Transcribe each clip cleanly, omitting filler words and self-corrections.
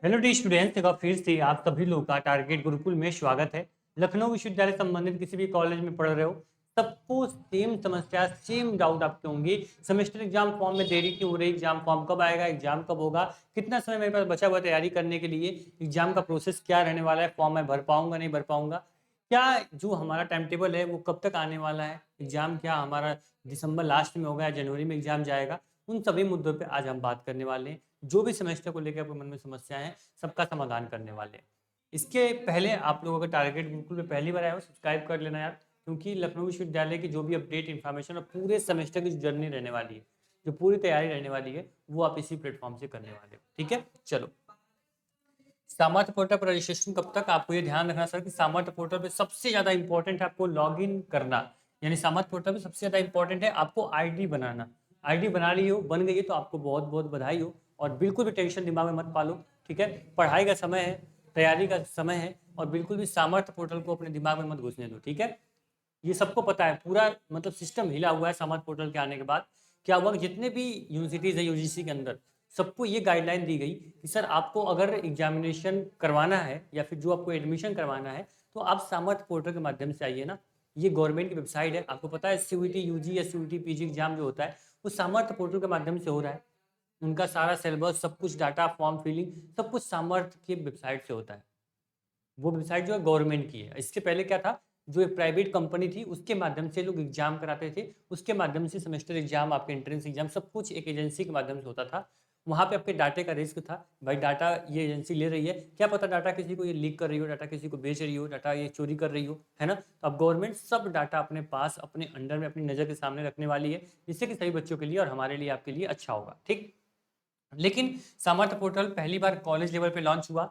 Hello D students, एक बार फिर से आप सभी लोग का टारगेट गुरुकुल में स्वागत है। लखनऊ विश्वविद्यालय संबंधित किसी भी कॉलेज में पढ़ रहे हो, सबको सेम समस्या सेम डाउट आपके होंगे। सेमेस्टर एग्जाम फॉर्म में देरी क्यों हो रही, एग्जाम फॉर्म कब आएगा, एग्जाम कब होगा, कितना समय मेरे पास बचा हुआ तैयारी करने के लिए, एग्जाम का प्रोसेस क्या रहने वाला है, फॉर्म मैं भर पाऊंगा नहीं भर पाऊंगा, क्या जो हमारा टाइम टेबल है वो कब तक आने वाला है, एग्जाम क्या हमारा दिसंबर लास्ट में होगा या जनवरी में एग्जाम जाएगा। उन सभी मुद्दों पे आज हम बात करने वाले हैं। जो भी सेमेस्टर को लेकर आपके मन में समस्या है, सबका समाधान करने वाले हैं। इसके पहले आप लोगों का टारगेट बिल्कुल भी पहली बार आया हो, सब्सक्राइब कर लेना यार, क्योंकि लखनऊ विश्वविद्यालय की जो भी अपडेट इन्फॉर्मेशन और पूरे सेमेस्टर की जो जर्नी रहने वाली है, जो पूरी तैयारी रहने वाली है, वो आप इसी प्लेटफॉर्म से करने वाले हो। ठीक है, चलो। सामर्थ्य पोर्टल पर रजिस्ट्रेशन कब तक, आपको ये ध्यान रखना सर कि सामर्थ्य पोर्टल पे सबसे ज्यादा इंपॉर्टेंट है आपको लॉग इन करना। यानी सामर्थ्य पोर्टल पे सबसे ज्यादा इंपॉर्टेंट है आपको आईडी बनाना। आईडी बना ली हो, बन गई है, तो आपको बहुत बहुत बधाई हो। और बिल्कुल भी टेंशन दिमाग में मत पालो। ठीक है, पढ़ाई का समय है, तैयारी का समय है, और बिल्कुल भी सामर्थ्य पोर्टल को अपने दिमाग में मत घुसने दो। ठीक है, ये सबको पता है, पूरा मतलब सिस्टम हिला हुआ है सामर्थ पोर्टल के आने के बाद। क्या हुआ कि जितने भी यूनिवर्सिटीज है यूजीसी के अंदर, सबको ये गाइडलाइन दी गई कि सर आपको अगर एग्जामिनेशन करवाना है या फिर जो आपको एडमिशन करवाना है, तो आप सामर्थ पोर्टल के माध्यम से आइए ना। ये गवर्नमेंट की वेबसाइट है, आपको पता है सीयूईटी यूजी या सीयूईटी पीजी एग्जाम जो होता है वो सामर्थ पोर्टल के माध्यम से हो रहा है। उनका सारा सिलेबस, सब कुछ, डाटा, फॉर्म फिलिंग, सब कुछ सामर्थ की वेबसाइट से होता है। वो वेबसाइट जो है गवर्नमेंट की है। इसके पहले क्या था, जो एक प्राइवेट कंपनी थी उसके माध्यम से लोग एग्जाम कराते थे, उसके माध्यम से सेमेस्टर एग्जाम, आपके एंट्रेंस एग्जाम, सब कुछ एक एजेंसी के माध्यम से होता था। वहाँ पे आपके डाटे का रिस्क था, भाई डाटा ये एजेंसी ले रही है, क्या पता डाटा किसी को ये लीक कर रही हो, डाटा किसी को बेच रही हो, डाटा ये चोरी कर रही हो, है ना। तो अब गवर्नमेंट सब डाटा अपने पास, अपने अंडर में, अपनी नज़र के सामने रखने वाली है, जिससे कि सभी बच्चों के लिए और हमारे लिए, आपके लिए अच्छा होगा। ठीक। लेकिन सामर्थ्य पोर्टल पहली बार कॉलेज लेवल पे लॉन्च हुआ,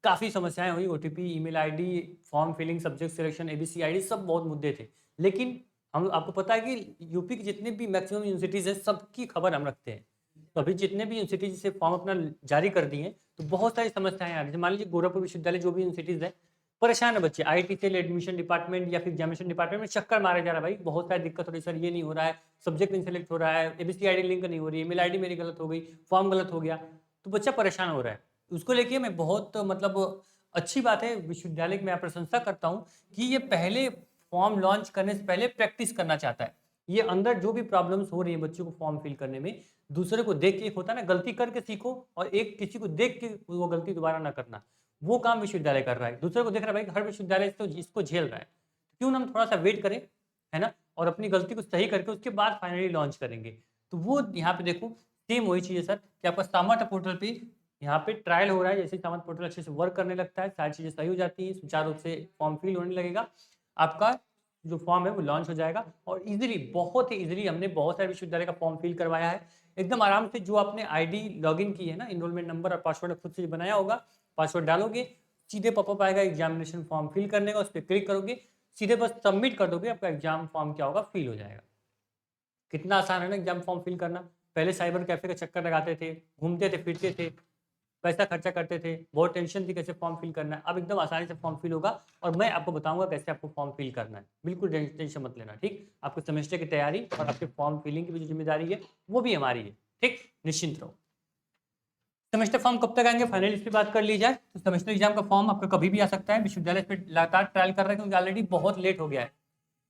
काफ़ी समस्याएं हुई, OTP, email ID, form filling, subject selection, ABC ID, सब बहुत मुद्दे थे। लेकिन हम, आपको पता है कि यूपी की जितने भी मैक्सिमम यूनिवर्सिटीज़ हैं, सबकी खबर हम रखते हैं। तो अभी जितने भी यूनिवर्सिटीज से फॉर्म अपना जारी कर दिए हैं, तो बहुत सारी समस्याएं आ रही हैं। मान लीजिए गोरखपुर विश्वविद्यालय, जो भी यूनिवर्सिटीज़ है, परेशान है बच्चे, आईआईटी एडमिशन डिपार्टमेंट या फिर एग्जामिनेशन डिपार्टमेंट में चक्कर मारे जा रहा है, भाई बहुत सारी दिक्कत हो रही है सर, ये नहीं हो रहा है, सब्जेक्ट नहीं सेलेक्ट हो रहा है, एबीसी आईडी लिंक नहीं हो रही है, ईमेल आईडी मेरी गलत हो गई, फॉर्म गलत हो गया, तो बच्चा परेशान हो रहा है। उसको लेके मैं बहुत मतलब अच्छी बात है, विश्वविद्यालय की मैं प्रशंसा करता हूँ कि ये पहले फॉर्म लॉन्च करने से पहले प्रैक्टिस करना चाहता है। ये अंदर जो भी प्रॉब्लम्स हो रही है बच्चों को फॉर्म फिल करने में, दूसरे को देख के, एक होता है ना गलती करके सीखो, और एक किसी को देख के वो गलती दोबारा ना करना, वो काम विश्वविद्यालय कर रहा है। दूसरे को देख रहा है, भाई हर विश्वविद्यालय तो इसको झेल रहा है, क्यों ना हम थोड़ा सा वेट करें, है ना, और अपनी गलती को सही करके उसके बाद फाइनली लॉन्च करेंगे। तो वो यहाँ पे देखो, सेम वही चीज़ है सर कि आपका सामर्थ्य पोर्टल पे यहाँ पे ट्रायल हो रहा है। जैसे सामर्थ्य पोर्टल अच्छे से वर्क करने लगता है, सारी चीज़ें सही हो जाती हैं, सुचारू रूप से फॉर्म फिल होने लगेगा, आपका जो फॉर्म है वो लॉन्च हो जाएगा। और इजीली, बहुत ही इजीली, हमने बहुत सारे विश्वविद्यालय का फॉर्म फिल करवाया है, एकदम आराम से। जो आपने आईडी लॉगिन की है ना, इनरोलमेंट नंबर और पासवर्ड खुद से बनाया होगा, पासवर्ड डालोगे, सीधे पॉपअप आएगा एग्जामिनेशन फॉर्म फिल करने का, उस पर क्लिक करोगे, सीधे बस सबमिट कर दोगे, आपका एग्जाम फॉर्म क्या होगा, फिल हो जाएगा। कितना आसान है ना एग्जाम फॉर्म फिल करना। पहले साइबर कैफे का चक्कर लगाते थे, घूमते थे, फिरते थे, पैसा खर्चा करते थे, बहुत टेंशन थी कैसे फॉर्म फिल करना है। अब एकदम आसानी से फॉर्म फिल होगा, और मैं आपको बताऊंगा कैसे आपको फॉर्म फिल करना है। बिल्कुल टेंशन मत लेना। ठीक, आपके सेमेस्टर की तैयारी और आपके फॉर्म फिलिंग की भी जो जिम्मेदारी है, वो भी हमारी है। ठीक, निश्चिंत रहो। सेमेस्टर फॉर्म कब तक आएंगे, फाइनली इस पर बात कर ली जाए, तो सेमेस्टर एग्जाम का फॉर्म आपका कभी भी आ सकता है। विश्वविद्यालय इस पर लगातार ट्रायल कर रहे हैं, क्योंकि ऑलरेडी बहुत लेट हो गया है।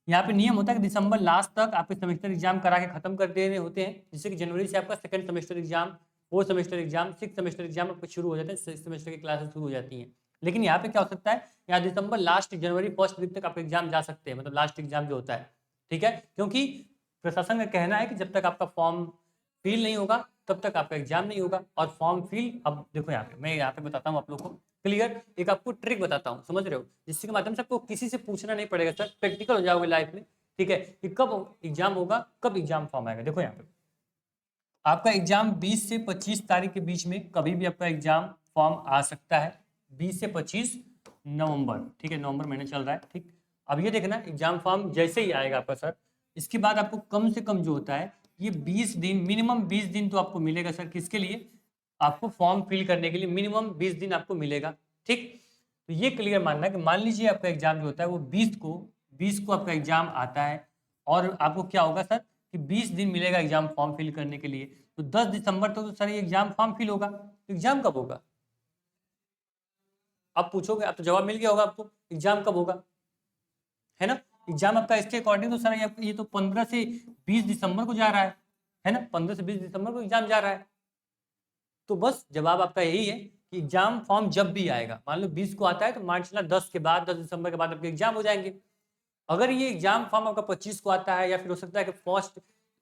यहाँ पे नियम होता है कि दिसंबर लास्ट तक आपके सेमेस्टर एग्जाम करा के खत्म कर देने होते हैं, जिससे कि जनवरी से आपका second semester exam, fourth semester exam, six semester exam आपके शुरू हो जाते हैं, सिक्स सेमेस्टर की क्लासेस शुरू हो जाती हैं। लेकिन यहाँ पे क्या हो सकता है, यहाँ दिसंबर लास्ट, जनवरी फर्स्ट वीक तक आपके एग्जाम जा सकते हैं, मतलब लास्ट एग्जाम जो होता है। ठीक है, क्योंकि प्रशासन का कहना है कि जब तक आपका फॉर्म फिल नहीं होगा, तब तक आपका एग्जाम नहीं होगा। और फॉर्म फिल, अब देखो यहाँ पे मैं यहाँ पे बताता हूँ आप लोग को क्लियर, एक आपको ट्रिक बताता हूँ, समझ रहे हो, जिसके माध्यम से आपको किसी से पूछना नहीं पड़ेगा सर, प्रैक्टिकल हो जाओगे लाइफ में। ठीक है, कि कब एग्जाम होगा, कब एग्जाम फॉर्म आएगा। देखो यहाँ पे आपका एग्जाम 20 से 25 तारीख के बीच में कभी भी आपका एग्जाम फॉर्म आ सकता है, 20 से 25 नवंबर। ठीक है, नवंबर महीने चल रहा है। ठीक, अब ये देखना, एग्जाम फॉर्म जैसे ही आएगा आपका सर, इसके बाद आपको कम से कम जो होता है, ये 20 दिन, मिनिमम 20 दिन तो आपको मिलेगा सर। किसके लिए, आपको फॉर्म फिल करने के लिए मिनिमम 20 दिन आपको मिलेगा। ठीक, तो ये क्लियर मानना कि मान लीजिए आपका एग्जाम जो होता है वो 20 को आपका एग्जाम आता है, और आपको क्या होगा सर कि 20 दिन मिलेगा एग्जाम फॉर्म फिल करने के लिए। तो 10 दिसंबर तक तो सर ये एग्जाम फॉर्म फिल होगा, तो एग्जाम कब होगा, अब पूछोगे, अब तो जवाब मिल गया होगा आपको, एग्जाम कब होगा, है ना। एग्जाम आपका इसके अकॉर्डिंग तो सर ये तो 15 से 20 दिसंबर को जा रहा है ना, 15 से 20 दिसंबर को एग्जाम जा रहा है। तो बस जवाब आपका यही है कि एग्जाम फॉर्म जब भी आएगा, मान लो 20 को आता है तो मान चला 10 के बाद, 10 दिसंबर के बाद आपके एग्जाम हो जाएंगे। अगर ये एग्जाम फॉर्म आपका 25 को आता है, या फिर हो सकता है कि फर्स्ट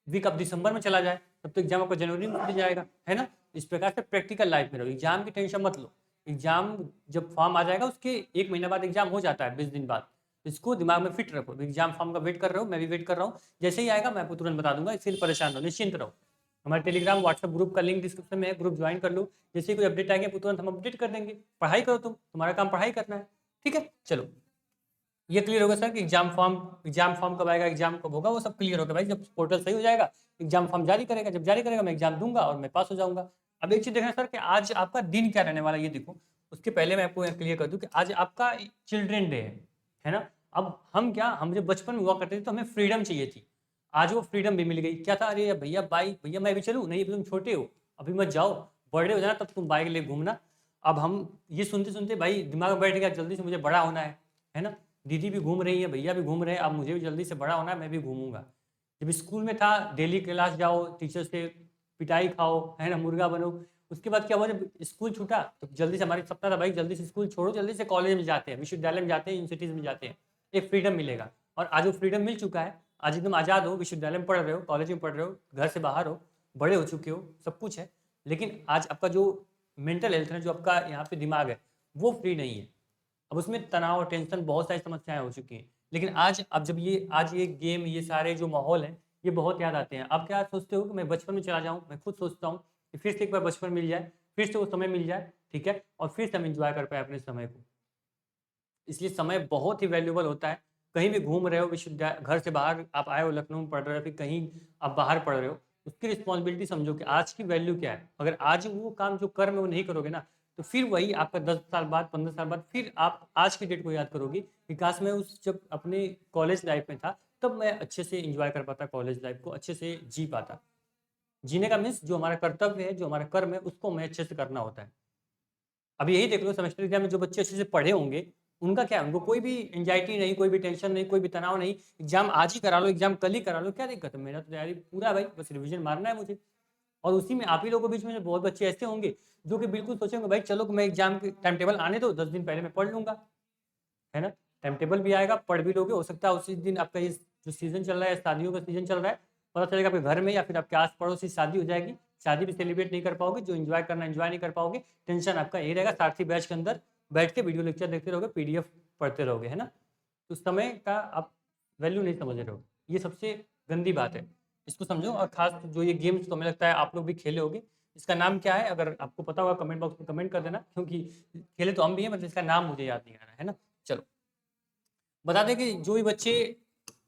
वीक ऑफ दिसंबर में चला जाए, तब तो एग्जाम आपका जनवरी में हो जाएगा, है ना। इस प्रकार से प्रैक्टिकल लाइफ में रहो, एग्जाम की टेंशन मत लो। एग्जाम जब फॉर्म आ जाएगा उसके 1 महीना बाद एग्जाम हो जाता है, 20 दिन बाद। इसको दिमाग में फिट रखो, एग्जाम फॉर्म का वेट कर रहे हो, मैं भी वेट कर रहा हूँ। जैसे ही आएगा मैं आपको तुरंत बता दूंगा, इसके लिए परेशान रहो, निश्चिंत रहो। हमारे टेलीग्राम व्हाट्सएप ग्रुप का लिंक डिस्क्रिप्शन में है, ग्रुप ज्वाइन कर लो। जैसे ही कोई अपडेट आएंगे तुरंत हम अपडेट कर देंगे। पढ़ाई करो, तुम्हारा काम पढ़ाई करना है, ठीक है। चलो, ये क्लियर होगा सर कि एग्जाम फॉर्म कब आएगा, एग्जाम कब होगा, वो सब क्लियर होगा भाई। जब पोर्टल सही हो जाएगा, एग्जाम फॉर्म जारी करेगा, जब जारी करेगा मैं एग्जाम दूंगा और मैं पास हो जाऊंगा। अब एक चीज देखना सर कि आज आपका दिन क्या रहने वाला है, ये देखो। उसके पहले मैं आपको क्लियर कर दूं कि आज आपका चिल्ड्रेन डे है ना। अब हम जब बचपन में हुआ करते थे तो हमें फ्रीडम चाहिए थी। आज वो फ्रीडम भी मिल गई। क्या था, अरे भैया बाइक, भैया मैं भी चलूँ, नहीं तुम छोटे हो अभी मत जाओ, बड़े हो जाना तब तुम बाइक ले घूमना। अब हम ये सुनते सुनते भाई दिमाग में बैठ गया, जल्दी से मुझे बड़ा होना है ना। दीदी भी घूम रही है, भैया भी घूम रहे हैं, अब मुझे भी जल्दी से बड़ा होना है, मैं भी घूमूंगा। जब स्कूल में था, डेली क्लास जाओ, टीचर से पिटाई खाओ, है ना, मुर्गा बनो। उसके बाद क्या हुआ, जब स्कूल छूटा तो जल्दी से हमारी सपना था भाई जल्दी से स्कूल छोड़ो, जल्दी से कॉलेज में जाते हैं, विश्वविद्यालय में जाते हैं, यूनिवर्सिटीज में जाते हैं, एक फ्रीडम मिलेगा। और आज वो फ्रीडम मिल चुका है। आज एकदम आज़ाद हो, विश्वविद्यालय में पढ़ रहे हो, कॉलेज में पढ़ रहे हो, घर से बाहर हो, बड़े हो चुके हो, सब कुछ है। लेकिन आज आपका जो मेंटल हेल्थ है, जो आपका यहाँ पे दिमाग है, वो फ्री नहीं है। अब उसमें तनाव, टेंशन, बहुत सारी समस्याएं हो चुकी हैं। लेकिन अब जब ये गेम, ये सारे जो माहौल हैं, ये बहुत याद आते हैं। आप क्या सोचते हो कि मैं बचपन में चला जाऊं? मैं खुद सोचता हूँ कि फिर से एक बार बचपन मिल जाए, फिर से वो समय मिल जाए, ठीक है, और फिर से हम इंजॉय कर पाए अपने समय को। इसलिए समय बहुत ही वैल्यूबल होता है। कहीं भी घूम रहे हो, विश्वविद्यालय, घर से बाहर आप आए हो, लखनऊ में पढ़ रहे हो, फिर कहीं आप बाहर पढ़ रहे हो, उसकी रिस्पॉन्सिबिलिटी समझो कि आज की वैल्यू क्या है। अगर आज वो काम जो कर्म है वो नहीं करोगे ना, तो फिर वही आपका 10 साल बाद, 15 साल बाद, फिर आप आज की डेट को याद करोगे कि काश मैं जब अपने कॉलेज लाइफ में था तब मैं अच्छे से इंजॉय कर पाता, कॉलेज लाइफ को अच्छे से जी पाता। जीने का मीन्स जो हमारा कर्तव्य है, जो हमारा कर्म है, उसको हमें अच्छे से करना होता है। अब यही देख लो, सेमेस्टर एग्जाम में जो बच्चे अच्छे से पढ़े होंगे, उनका क्या है, उनको कोई भी एंजाइटी नहीं, कोई भी टेंशन नहीं, कोई भी तनाव नहीं। एग्जाम आज ही करा लो, एग्जाम कल ही करा लो, क्या दिक्कत है, मेरा तो तैयारी पूरा है भाई, बस रिवीजन मारना है मुझे। और उसी में आप ही लोगों के बीच में बहुत बच्चे ऐसे होंगे जो कि बिल्कुल सोचेंगे भाई चलो मैं एग्जाम के टाइम टेबल आने दो, 10 दिन पहले मैं पढ़ लूंगा, है ना। टाइम टेबल भी आएगा, पढ़ भी लोगे, हो सकता है उसी दिन आपका ये जो सीजन चल रहा है, शादियों का सीजन चल रहा है, पता चलेगा आपके घर में या फिर आपके आस पड़ोस की शादी हो जाएगी, शादी भी सेलिब्रेट नहीं कर पाओगे, जो एंजॉय करना एंजॉय नहीं कर पाओगे। टेंशन आपका यही रहेगा, सारथी बैच के अंदर बैठ के वीडियो लेक्चर देखते रहोगे, पीडीएफ पढ़ते रहोगे, है ना। तो समय का आप वैल्यू नहीं समझ रहे हो, ये सबसे गंदी बात है, इसको समझो। और खास जो ये गेम्स तो हमें लगता है आप लोग भी खेले होगे, इसका नाम क्या है, अगर आपको पता होगा कमेंट बॉक्स में कमेंट कर देना, क्योंकि खेले तो हम भी हैं, मतलब इसका नाम मुझे याद नहीं आ रहा है ना। चलो, बता दें कि जो भी बच्चे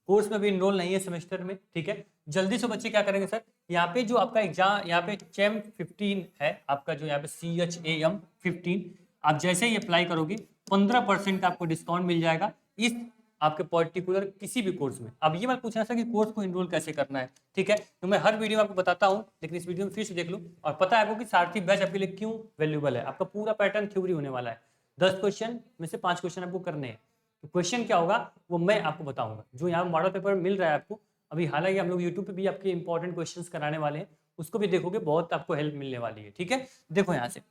कोर्स में भी इनरोल नहीं है सेमेस्टर में, ठीक है, जल्दी से बच्चे क्या करेंगे सर, यहाँ पे जो आपका एग्जाम, यहाँ पे चैम 15 है आपका, जो यहाँ पे CHAM 15, आप जैसे ही अप्लाई करोगे 15% का आपको डिस्काउंट मिल जाएगा इस आपके पर्टिकुलर किसी भी कोर्स में। अब ये बात पूछना सर कि कोर्स को इनरोल कैसे करना है, ठीक है, तो मैं हर वीडियो में आपको बताता हूँ, लेकिन इस वीडियो में फिर से देख लो और पता है आपको कि सारथी बैच आपके लिए क्यों वैल्यूबल है। आपका पूरा पैटर्न थ्योरी होने वाला है, 10 क्वेश्चन में से 5 क्वेश्चन आपको करने हैं। तो क्वेश्चन क्या होगा वो मैं आपको बताऊंगा, जो यहाँ मॉडल पेपर मिल रहा है आपको अभी, हालांकि हम लोग यूट्यूब पे भी आपके इंपॉर्टेंट क्वेश्चंस कराने वाले हैं, उसको भी देखोगे, बहुत आपको हेल्प मिलने वाली है, ठीक है। देखो यहाँ से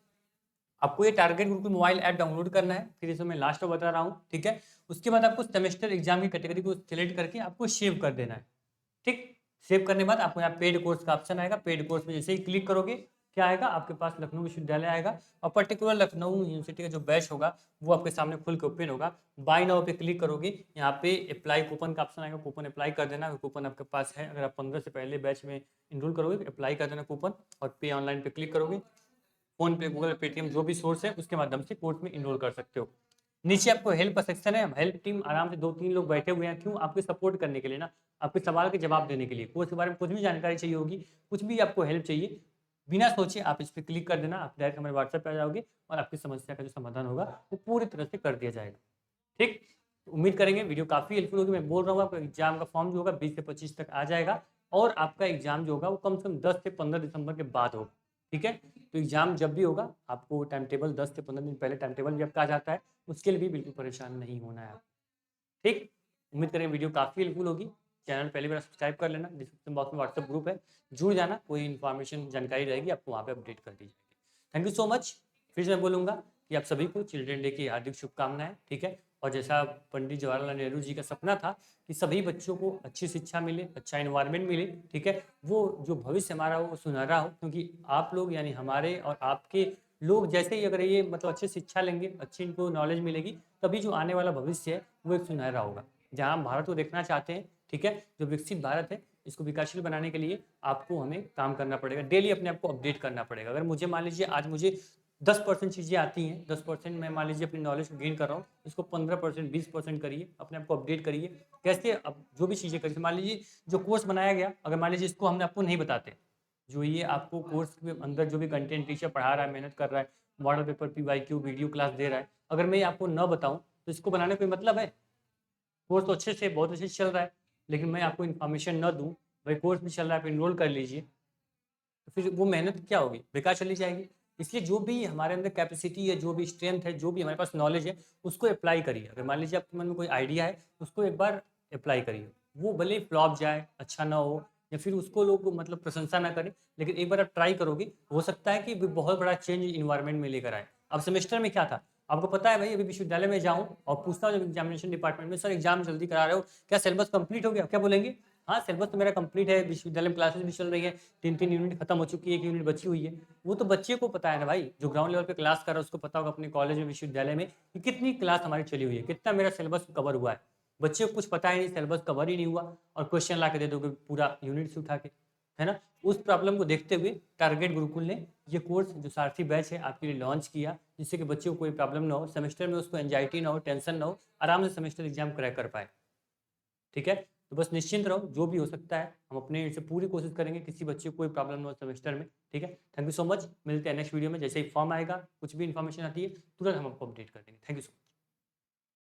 आपको ये target group mobile app download करना है, फिर इसे मैं लास्ट में बता रहा हूँ, ठीक है। उसके बाद आपको सेमेस्टर एग्जाम की कैटेगरी को सिलेक्ट करके आपको सेव कर देना है, ठीक। सेव करने के बाद आपको यहाँ पेड कोर्स का ऑप्शन आएगा, पेड कोर्स में जैसे ही क्लिक करोगे क्या आएगा, आपके पास लखनऊ विश्वविद्यालय आएगा और पर्टिकुलर लखनऊ यूनिवर्सिटी का जो बैच होगा वो आपके सामने खुल के ओपन होगा। बाय नाउ पे क्लिक करोगे, यहाँ पे अप्लाई कूपन का ऑप्शन आएगा, कूपन अप्लाई कर देना, कूपन आपके पास है, अगर आप 15 से पहले बैच में इनरोल करोगे अप्लाई कर देना कूपन, और पे ऑनलाइन पे क्लिक करोगे, फोन पे, गूगल, पेटीएम जो भी सोर्स है उसके माध्यम से कोर्स में इनरोल कर सकते हो। नीचे आपको हेल्प का सेक्शन है, हेल्प टीम आराम से 2-3 लोग बैठे हुए हैं, क्यों, आपके सपोर्ट करने के लिए ना, आपके सवाल के जवाब देने के लिए। कोर्स के बारे में कुछ भी जानकारी चाहिए होगी, कुछ भी आपको हेल्प चाहिए, बिना सोचे आप इस पर क्लिक कर देना, आप डायरेक्ट हमारे व्हाट्सएप पे आ जाओगे और आपकी समस्या का जो समाधान होगा वो पूरी तरह से कर दिया जाएगा, ठीक। उम्मीद करेंगे वीडियो काफ़ी हेल्पफुल होगी। मैं बोल रहा हूँ आपका एग्जाम का फॉर्म जो होगा 20 से 25 तक आ जाएगा, और आपका एग्जाम जो होगा वो कम से कम 10 से 15 दिसंबर के बाद होगा, ठीक है। तो एग्जाम जब भी होगा आपको टाइम टेबल 10 से 15 दिन पहले टाइम टेबल जब कहा जाता है, उसके लिए भी बिल्कुल परेशान नहीं होना है आपको। ठीक, उम्मीद करें वीडियो काफ़ी हेल्पफुल होगी। चैनल पहली बार सब्सक्राइब कर लेना, डिस्क्रिप्शन बॉक्स में व्हाट्सएप ग्रुप है, जुड़ जाना, कोई इन्फॉर्मेशन जानकारी रहेगी आपको वहाँ पे अपडेट कर दी जाएगी। Thank you so much. फिर से मैं बोलूँगा कि आप सभी को चिल्ड्रन डे की हार्दिक शुभकामनाएं, ठीक है। और जैसा पंडित जवाहरलाल नेहरू जी का सपना था कि सभी बच्चों को अच्छी शिक्षा मिले, अच्छा इन्वायरमेंट मिले, ठीक है, वो जो भविष्य हमारा हो वो सुनहरा हो, क्योंकि आप लोग यानी हमारे और आपके लोग जैसे ही अगर ये मतलब अच्छी शिक्षा लेंगे, अच्छी इनको नॉलेज मिलेगी, तभी जो आने वाला भविष्य है वो एक सुनहरा होगा। जहाँ हम भारत को देखना चाहते हैं, ठीक है, जो विकसित भारत है, इसको विकासशील बनाने के लिए आपको हमें काम करना पड़ेगा, डेली अपने आप को अपडेट करना पड़ेगा। अगर मुझे मान लीजिए आज मुझे 10% चीज़ें आती हैं, 10% मैं मान लीजिए अपनी नॉलेज को गेन कर रहा हूँ, इसको 15% 20% करिए, अपने आप को अपडेट करिए। कैसे? अब जो भी चीज़ें करिए, मान लीजिए जो कोर्स बनाया गया, अगर मान लीजिए इसको हमने आपको नहीं बताते, जो ये आपको कोर्स के अंदर जो भी कंटेंट टीचर पढ़ा रहा है, मेहनत कर रहा है, model paper PYQ video class दे रहा है, अगर मैं आपको न बताऊं तो इसको बनाने का कोई मतलब है? कोर्स तो अच्छे से बहुत अच्छे से चल रहा है, लेकिन मैं आपको इन्फॉर्मेशन न दूं, भाई कोर्स भी चल रहा है, आप इनरोल कर लीजिए, तो फिर वो मेहनत क्या होगी? बेकार चली जाएगी। इसलिए जो भी हमारे अंदर कैपेसिटी है, जो भी स्ट्रेंथ है, जो भी हमारे पास नॉलेज है, उसको अप्लाई करिए। अगर मान लीजिए आपके मन में कोई आइडिया है, उसको एक बार अप्लाई करिए। वो भले फ्लॉप जाए, अच्छा ना हो, या फिर उसको लोग मतलब प्रशंसा ना करें, लेकिन एक बार आप ट्राई करोगे, हो सकता है कि बहुत बड़ा चेंज इन्वायरमेंट में लेकर आए। अब सेमेस्टर में क्या था, आपको पता है भाई, अभी विश्वविद्यालय में जाऊँ और पूछता हूँ जब एग्जामिनेशन डिपार्टमेंट में, सर एग्जाम जल्दी करा रहे हो, क्या सिलेबस कंप्लीट हो गया? क्या बोलेंगे? हाँ, सिलेबस तो मेरा कंप्लीट है, विश्वविद्यालय में क्लासेस भी चल रही है, 3-3 यूनिट खत्म हो चुकी है, 1 यूनिट बची हुई है। वो तो बच्चे को पता है ना भाई, जो ग्राउंड लेवल पे क्लास कर रहा है उसको पता होगा अपने कॉलेज में, विश्वविद्यालय में कि कितनी क्लास हमारी चली हुई है, कितना मेरा सिलेबस कवर हुआ है। बच्चे को कुछ पता ही नहीं, सिलेबस कवर ही नहीं हुआ, और क्वेश्चन ला के दे दोगे पूरा यूनिट से उठा के, है ना। उस प्रॉब्लम को देखते हुए टारगेट गुरुकुल ने ये कोर्स जो सारथी बैच है आपके लिए लॉन्च किया, जिससे कि बच्चे को कोई प्रॉब्लम ना हो, सेमेस्टर में उसको एंजाइटी ना हो, टेंशन ना हो, आराम से सेमेस्टर एग्जाम क्रैक कर पाए। ठीक है, तो बस निश्चिंत रहो, जो भी हो सकता है हम अपने से पूरी कोशिश करेंगे किसी बच्चे को कोई प्रॉब्लम ना हो सेमेस्टर में। ठीक है, थैंक यू सो मच। मिलते हैं नेक्स्ट वीडियो में, जैसे ही फॉर्म आएगा, कुछ भी इन्फॉर्मेशन आती है तुरंत हम आपको अपडेट कर देंगे। Thank you so much.